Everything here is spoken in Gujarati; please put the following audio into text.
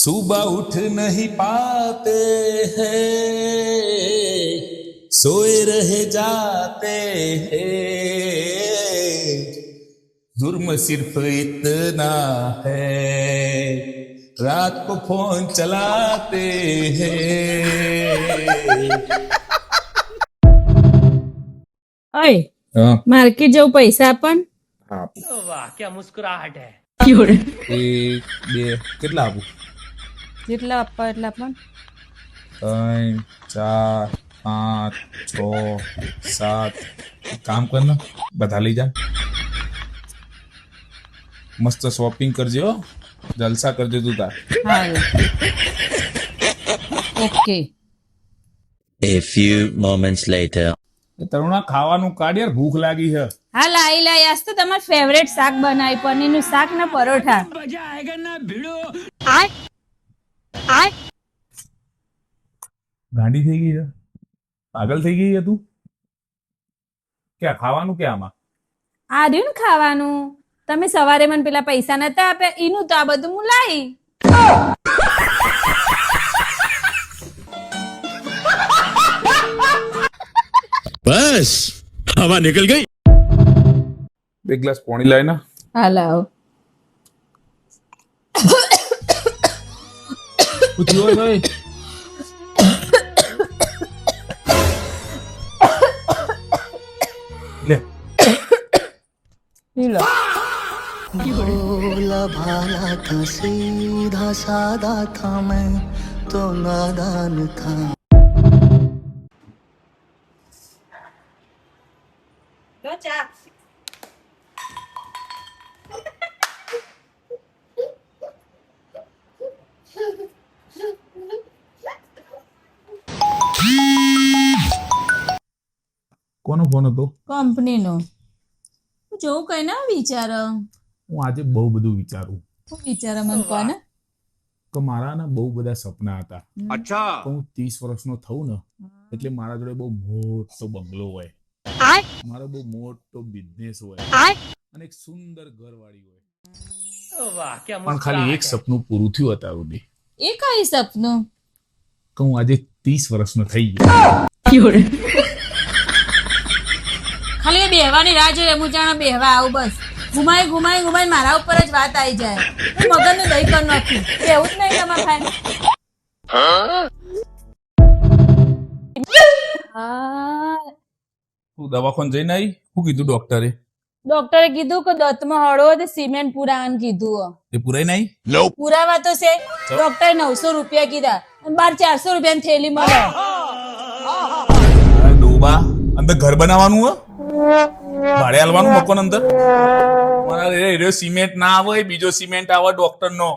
सुबह उठ नहीं पाते हैं, सोए रह जाते हैं, जुर्म सिर्फ इतना है, रात को फोन चलाते हैं. अय मार्केट जવું પૈસા આપણ હા वाह क्या मुस्कुराहट है. એક બે કેટલા આપું? જેટલા આપવા એટલા પણ 3 4 5 6 7 કામ કર ને બધા લઈ જા. મસ્ત શોપિંગ કરજે હો, જલસા કરજે તું તાર. હા okay. A few moments later. તરુણા ખાવાનું કાઢ યાર, ભૂખ લાગી છે. હા લાઈ લાઈ આજ તો તમારું ફેવરેટ શાક બનાવી પનીરનું શાક ને પરોઠા. मजा आएगा ना भिड़ो. ગાંડી થઈ ગઈ છે, પાગલ થઈ ગઈ છે તું. ક્યાં ખાવાનું ક્યાં આમાં? આ રહ્યું ને ખાવાનું. તમે સવારે મને પેલા પૈસા નતા આપ્યા એનું તો આ બધું હું લાઈ. बस हवा निकल गई. બે ગ્લાસ પાણી લાય ને. હા લાવ. પૂછ્યું હોય ભાઈ. લે પી લો. भोला भाला था सीधा साधा था मैं तो नादान था. લો ચા. કોનો ફોન હતો? કંપનીનો. જોઉં કઈ ના વિચાર. હું આજે બહુ બધું વિચારું શું વિચાર મને કોને? કે મારા ને બહુ બધા સપના હતા. अच्छा. તો હું 30 વર્ષનો થઉં ને એટલે મારા જોડે બહુ મોટો બંગલો હોય, મારો બહુ મોટો બિઝનેસ હોય અને એક સુંદર ઘરવાળી હોય. वाह क्या પણ ખાલી એક સપનું પૂરું થયું અત્યાર સુધી, એ કઈ સપનું? કે હું આજે 30 વર્ષનો થઈ ગયો. ખાલી બેહવાની રાહ જોઈએ. હું જાણે બેહવા આવું બસ. ઘુમાઈ ઘુમાઈ ઘુમાઈ મારા ઉપર જ વાત આવી જાય. મગજનું દહીં કર નાખ્યું. એવું જ નહીં તમારે થાય. તું દવાખાને જઈને આવી? શું કીધું ડોક્ટરે? ડોક્ટરે કીધું કે દંતમાં હળવો તો સિમેન્ટ પુરાવાનું કીધું. એ પુરાઈ નહીં? પુરાવા તો છે. ડોક્ટરે 900 રૂપિયા કીધા અને બાર 400 રૂપિયાની થેલી મળે. અરે ડોબા, અંદર ઘર બનાવવાનું હો, ભાડે હાલવાનું મકાન અંદર. મારા સિમેન્ટ ના આવે, બીજો સિમેન્ટ આવે ડોક્ટર નો.